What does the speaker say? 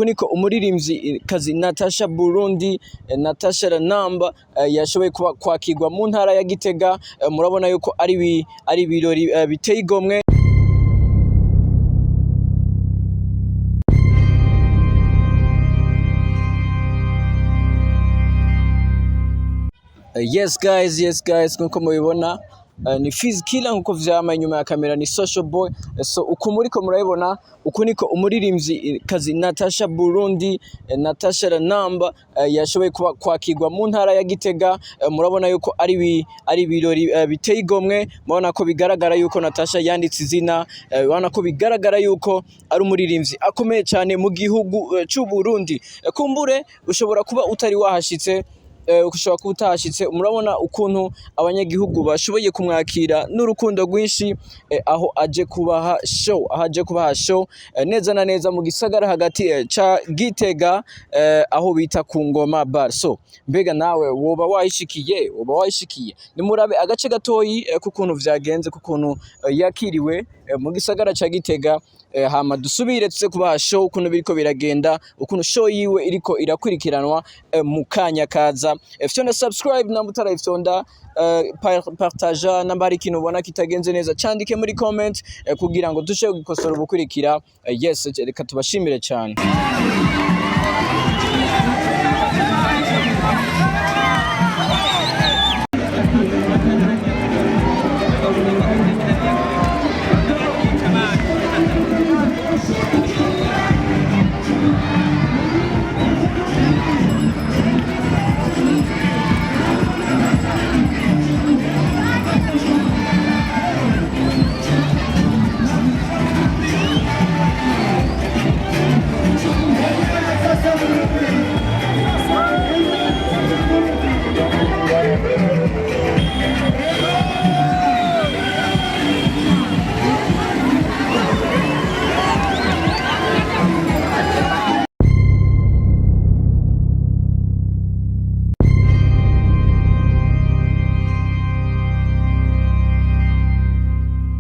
uku niko umuririmbyi kazi Natacha Burundi Natacha la namba yashoboye kwakirwa mu ntara ya Gitega. Murabona yuko ari ibirori biteye igomwe. Yes guys nkuko mubibona ni Fizz Killer nkuko vyama inyuma ya kamera ni Social Boy. So uko muriko murabibona uku niko umuririmbyi kazi Natacha Burundi Natacha la namba yashoboye kwakirwa mu ntara ya Gitega. Murabona yuko ari ibirori biteye igomwe. Mubona ko bigaragara yuko Natacha yanditse izina, mubona ko bigaragara yuko ari umuririmbyi akomeye cyane mu gihugu cy'u Burundi. Kumbure ushobora kuba utari wahashitse, ushobora kuba utahashitse, murabona ukuntu abanyagihugu bashoboye kumwakira n'urukundo rwinshi aho aje kubaha show neza na neza mu gisagara hagati ca Gitega, aho bita ku Ngoma bar. So mbega nawe woba wahishikiye nimurabe agace gatoyi kukuntu vyagenze, kukuntu yakiriwe mu gisagara ca Gitega. Hama dusubire tuze kubaha show ukuntu biriko biragenda, ukuntu show yiwe iriko irakurikiranwa mu kanya kaza. Fyonda subscribe na mutara ifyonda partage, namba hari ikintu ubona kitagenze neza candike muri comment kugira ngo dushe gukosora ubukurikira. Yes, reka tubashimire cyane.